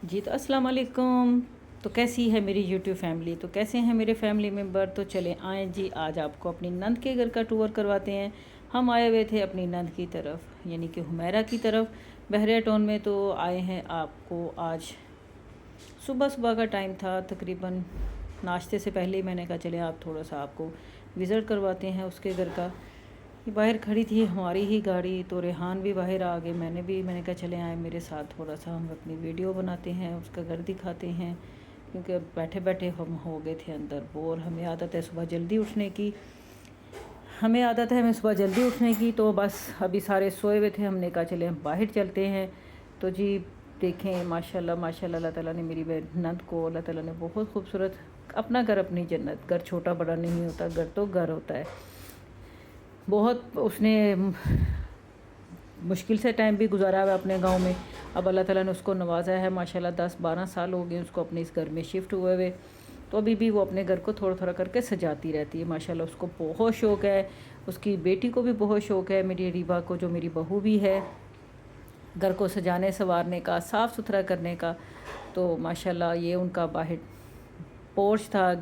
जी तो अस्सलाम वालेकुम। तो कैसी है मेरी यूट्यूब फैमिली, तो कैसे हैं मेरे फैमिली मेम्बर। तो चलें आए जी, आज आपको अपनी नंद के घर का टूर करवाते हैं। हम आए हुए थे अपनी नंद की तरफ, यानी कि हुमैरा की तरफ, बहरिया टाउन में। तो आए हैं आपको आज सुबह सुबह का टाइम था, तकरीबन नाश्ते से पहले ही मैंने कहा चले आप थोड़ा सा आपको विज़िट करवाते हैं उसके घर का। बाहर खड़ी थी हमारी ही गाड़ी, तो रेहान भी बाहर आ गए, मैंने कहा चले आए मेरे साथ, थोड़ा सा हम अपनी वीडियो बनाते हैं, उसका घर दिखाते हैं। क्योंकि अब बैठे बैठे हम हो गए थे अंदर बोर। हमें आदत है सुबह जल्दी उठने की, तो बस अभी सारे सोए हुए थे, हमने कहा चले हम बाहर चलते हैं। तो जी देखें माशाल्लाह माशाल्लाह, अल्लाह ताला ने मेरी नंद को, अल्लाह ताला ने बहुत खूबसूरत अपना घर, अपनी जन्नत। घर छोटा बड़ा नहीं होता, घर तो घर होता है। बहुत उसने मुश्किल से टाइम भी गुजारा है अपने गांव में। अब अल्लाह ताला ने उसको नवाजा है माशाल्लाह, 10-12 साल हो गए उसको अपने इस घर में शिफ्ट हुए हुए। तो अभी भी वो अपने घर को थोड़ा थोड़ा करके सजाती रहती है माशाल्लाह। उसको बहुत शौक़ है, उसकी बेटी को भी बहुत शौक़ है, मेरी रीबा को, जो मेरी बहू भी है, घर को सजाने संवारने का, साफ़ सुथरा करने का। तो माशाल्लाह ये उनका बाहर पोर्च था,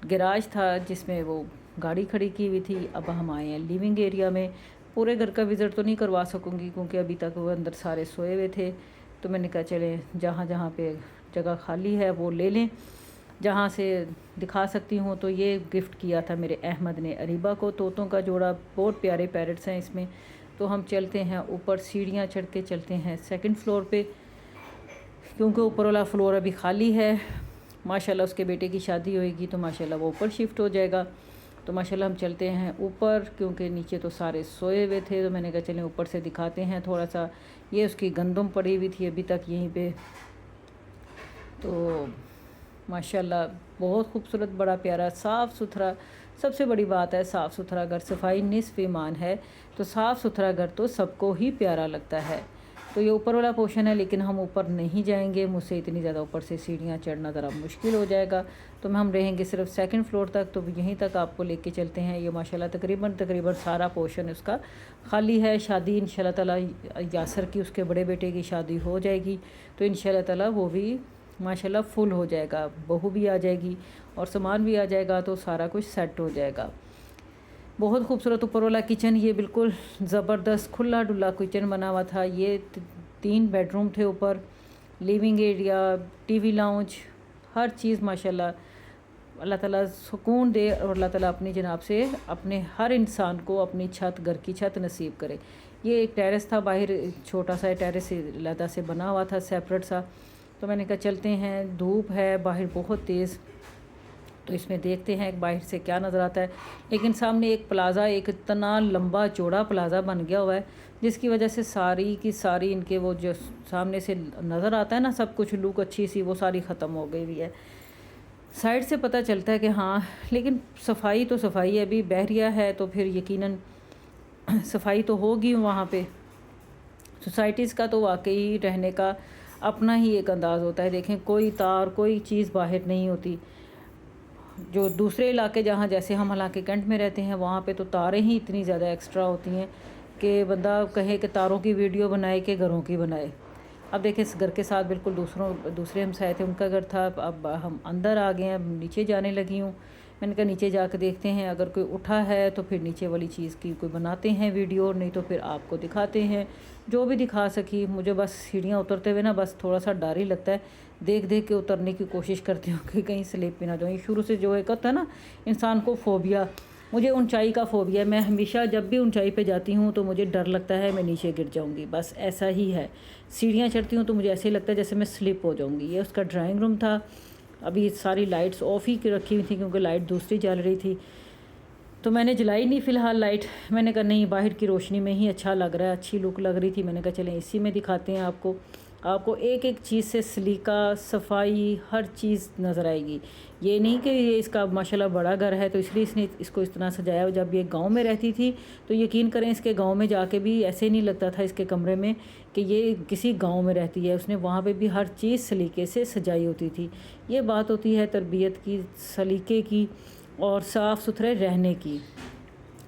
गैराज था, जिसमें वो गाड़ी खड़ी की हुई थी। अब हम आए हैं लिविंग एरिया में। पूरे घर का विज़िट तो नहीं करवा सकूँगी क्योंकि अभी तक वो अंदर सारे सोए हुए थे। तो मैंने कहा चले जहाँ जहाँ पे जगह खाली है वो ले लें, जहाँ से दिखा सकती हूँ। तो ये गिफ्ट किया था मेरे अहमद ने अरीबा को, तोतों का जोड़ा, बहुत प्यारे पैरट्स हैं इसमें। तो हम चलते हैं ऊपर, सीढ़ियाँ चढ़ के चलते हैं सेकंड फ्लोर पे, क्योंकि ऊपर वाला फ्लोर अभी खाली है। माशाल्लाह उसके बेटे की शादी होएगी तो माशाल्लाह वो ऊपर शिफ्ट हो जाएगा। तो माशाल्लाह हम चलते हैं ऊपर, क्योंकि नीचे तो सारे सोए हुए थे। तो मैंने कहा चलें ऊपर से दिखाते हैं थोड़ा सा। ये उसकी गंदम पड़ी हुई थी अभी तक यहीं पे। तो माशाल्लाह बहुत खूबसूरत, बड़ा प्यारा, साफ़ सुथरा। सबसे बड़ी बात है साफ़ सुथरा घर, सफाई निस्फ़ ईमान है। तो साफ़ सुथरा घर तो सबको ही प्यारा लगता है। तो ये ऊपर वाला पोर्शन है, लेकिन हम ऊपर नहीं जाएंगे, मुझसे इतनी ज़्यादा ऊपर से सीढ़ियाँ चढ़ना ज़रा मुश्किल हो जाएगा। तो हम रहेंगे सिर्फ सेकंड फ्लोर तक। तो यहीं तक आपको लेके चलते हैं। ये माशाल्लाह तकरीबन सारा पोर्शन उसका खाली है। शादी इंशाल्लाह ताला यासर की, उसके बड़े बेटे की शादी हो जाएगी, तो इंशाल्लाह ताला वो भी माशाल्लाह फुल हो जाएगा, बहू भी आ जाएगी और सामान भी आ जाएगा, तो सारा कुछ सेट हो जाएगा। बहुत खूबसूरत ऊपर वाला किचन, ये बिल्कुल ज़बरदस्त खुला डुला किचन बना हुआ था। ये 3 बेडरूम थे ऊपर, लिविंग एरिया, टीवी लाउंज, हर चीज़ माशाल्लाह। अल्लाह ताला सुकून दे और अल्लाह ताला अपनी जनाब से अपने हर इंसान को अपनी छत, घर की छत नसीब करे। ये एक टेरेस था बाहर, छोटा सा टेरेस अलहदा से बना हुआ था, सेपरेट सा। तो मैंने कहा चलते हैं, धूप है बाहर बहुत तेज़, तो इसमें देखते हैं एक बाहर से क्या नज़र आता है। लेकिन सामने एक प्लाज़ा, एक इतना लंबा चौड़ा प्लाज़ा बन गया हुआ है, जिसकी वजह से सारी की सारी इनके वो जो सामने से नज़र आता है ना सब कुछ, लुक अच्छी सी, वो सारी ख़त्म हो गई हुई है। साइड से पता चलता है कि हाँ, लेकिन सफाई तो सफाई है, अभी बहरिया है तो फिर यकीनन सफाई तो होगी वहाँ पे। सोसाइटीज़ का तो वाकई रहने का अपना ही एक अंदाज़ होता है। देखें कोई तार, कोई चीज़ बाहर नहीं होती। जो दूसरे इलाके, जहाँ जैसे हम हालांकि कैंट में रहते हैं, वहाँ पे तो तारें ही इतनी ज़्यादा एक्स्ट्रा होती हैं कि बंदा कहे कि तारों की वीडियो बनाए कि घरों की बनाए। अब देखें इस घर के साथ बिल्कुल दूसरे हमसाए थे, उनका घर था। अब हम अंदर आ गए हैं, अब नीचे जाने लगी हूँ। मैंने कहा नीचे जाकर देखते हैं, अगर कोई उठा है तो फिर नीचे वाली चीज़ की कोई बनाते हैं वीडियो, नहीं तो फिर आपको दिखाते हैं जो भी दिखा सकी। मुझे बस सीढ़ियाँ उतरते हुए ना बस थोड़ा सा डर ही लगता है, देख देख के उतरने की कोशिश करती हूँ कि कहीं स्लिप भी ना जाऊँ। शुरू से जो एक होता है ना इंसान को फ़ोबिया, मुझे ऊंचाई का फ़ोबिया। मैं हमेशा जब भी ऊंचाई पे जाती हूँ तो मुझे डर लगता है मैं नीचे गिर जाऊँगी, बस ऐसा ही है। सीढ़ियाँ चढ़ती हूँ तो मुझे ऐसे ही लगता है जैसे मैं स्लिप हो जाऊँगी। ये उसका ड्राइंग रूम था। अभी सारी लाइट्स ऑफ ही रखी हुई थी क्योंकि लाइट दूसरी जल रही थी, तो मैंने जलाई नहीं फ़िलहाल लाइट। मैंने कहा नहीं, बाहर की रोशनी में ही अच्छा लग रहा है, अच्छी लुक लग रही थी। मैंने कहा चलें इसी में दिखाते हैं आपको एक एक चीज़ से सलीका, सफाई, हर चीज़ नज़र आएगी। ये नहीं कि ये इसका माशाल्लाह बड़ा घर है तो इसलिए इसने इसको इस तरह सजाया। जब ये गांव में रहती थी तो यकीन करें इसके गांव में जाके भी ऐसे नहीं लगता था इसके कमरे में कि ये किसी गांव में रहती है। उसने वहाँ पे भी हर चीज़ सलीके से सजाई होती थी। ये बात होती है तरबियत की, सलीके की और साफ़ सुथरे रहने की।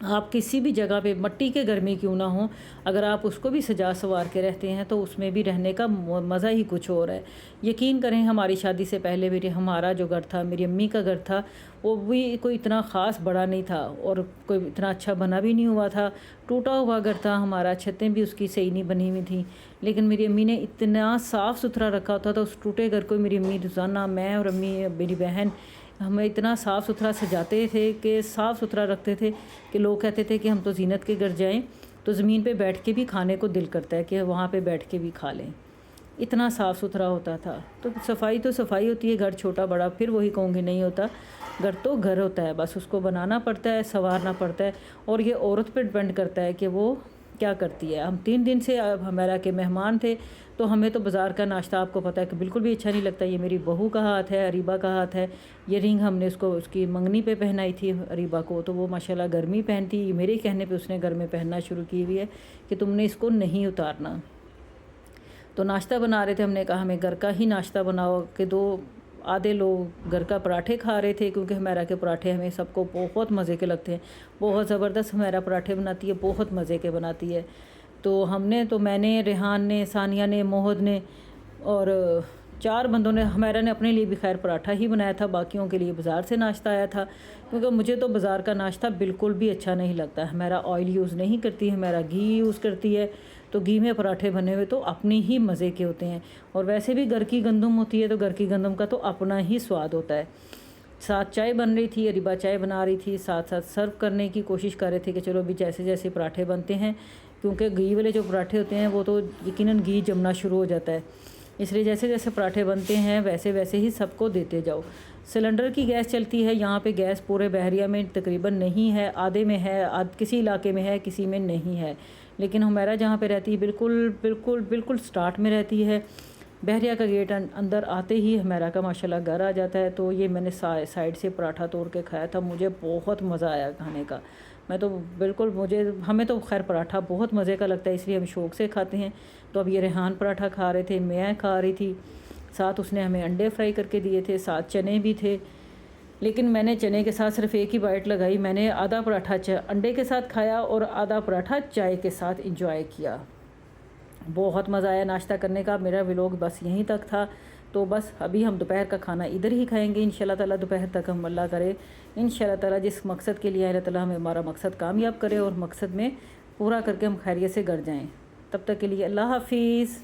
आप किसी भी जगह पे मट्टी के घर में क्यों ना हो, अगर आप उसको भी सजा संवार के रहते हैं तो उसमें भी रहने का मज़ा ही कुछ और है। यकीन करें, हमारी शादी से पहले मेरे हमारा जो घर था, मेरी अम्मी का घर था, वो भी कोई इतना ख़ास बड़ा नहीं था और कोई इतना अच्छा बना भी नहीं हुआ था। टूटा हुआ घर था हमारा, छतें भी उसकी सही नहीं बनी हुई थी। लेकिन मेरी अम्मी ने इतना साफ़ सुथरा रखा होता था उस टूटे घर को। मेरी अम्मी रोज़ाना, मैं और अम्मी, मेरी बहन, हमें इतना साफ़ सुथरा सजाते थे कि साफ़ सुथरा रखते थे कि लोग कहते थे कि हम तो ज़ीनत के घर जाएं तो ज़मीन पे बैठ के भी खाने को दिल करता है कि वहाँ पे बैठ के भी खा लें। इतना साफ़ सुथरा होता था। तो सफाई होती है, घर छोटा बड़ा फिर वही कहूँगी नहीं होता। घर तो घर होता है, बस उसको बनाना पड़ता है, संवारना पड़ता है और ये औरत पे डिपेंड करता है कि वो क्या करती है। हम 3 दिन से हमारा के मेहमान थे, तो हमें तो बाज़ार का नाश्ता आपको पता है कि बिल्कुल भी अच्छा नहीं लगता। ये मेरी बहू का हाथ है, अरीबा का हाथ है। ये रिंग हमने उसको उसकी मंगनी पे पहनाई थी अरीबा को, तो वो माशाल्लाह घर में ही पहनती। ये मेरे कहने पे उसने घर में पहनना शुरू की हुई है कि तुमने इसको नहीं उतारना। तो नाश्ता बना रहे थे, हमने कहा हमें घर का ही नाश्ता बनाओ कि आधे लोग घर का पराठे खा रहे थे क्योंकि हमारा के पराठे हमें सबको बहुत मज़े के लगते हैं। बहुत ज़बरदस्त हमारा पराठे बनाती है, बहुत मज़े के बनाती है। तो मैंने, रेहान ने, सानिया ने, मोहद ने और 4 बंदों ने, हमारा ने अपने लिए भी खैर पराठा ही बनाया था, बाकियों के लिए बाज़ार से नाश्ता आया था क्योंकि मुझे तो बाज़ार का नाश्ता बिल्कुल भी अच्छा नहीं लगता। हमारा ऑयल यूज़ नहीं करती, हमारा घी यूज़ करती है। तो घी में पराठे बने हुए तो अपने ही मज़े के होते हैं और वैसे भी घर की गंदम होती है तो घर की गंदम का तो अपना ही स्वाद होता है। साथ चाय बन रही थी, अरीबा चाय बना रही थी, साथ साथ सर्व करने की कोशिश कर रहे थे कि चलो अभी जैसे जैसे पराठे बनते हैं, क्योंकि घी वाले जो पराठे होते हैं वो तो यकीनन घी जमना शुरू हो जाता है, इसलिए जैसे जैसे पराठे बनते हैं वैसे वैसे ही सबको देते जाओ। सिलेंडर की गैस चलती है, यहाँ पे गैस पूरे बहरिया में तकरीबन नहीं है, आधे में है, किसी इलाके में है, किसी में नहीं है। लेकिन हमारा जहाँ पे रहती है बिल्कुल बिल्कुल बिल्कुल स्टार्ट में रहती है। बहरिया का गेट अंदर आते ही हमारा का माशाल्लाह घर आ जाता है। तो ये मैंने साइड से पराठा तोड़ के खाया था, मुझे बहुत मज़ा आया खाने का। मैं तो बिल्कुल, हमें तो खैर पराठा बहुत मज़े का लगता है, इसलिए हम शौक़ से खाते हैं। तो अब ये रेहान पराठा खा रहे थे, मैं खा रही थी, साथ उसने हमें अंडे फ्राई करके दिए थे, साथ चने भी थे। लेकिन मैंने चने के साथ सिर्फ एक ही बाइट लगाई। मैंने आधा पराठा अंडे के साथ खाया और आधा पराठा चाय के साथ इंजॉय किया। बहुत मज़ा आया नाश्ता करने का। मेरा व्लॉग बस यहीं तक था। तो बस अभी हम दोपहर का खाना इधर ही खाएंगे इंशाल्लाह ताला। दोपहर तक हम अल्लाह करे इंशाल्लाह ताला जिस मकसद के लिए अल्लाह ताला हमें हमारा मकसद कामयाब करे और मकसद में पूरा करके हम खैरियत से घर जाएँ। तब तक के लिए अल्लाह हाफिज़।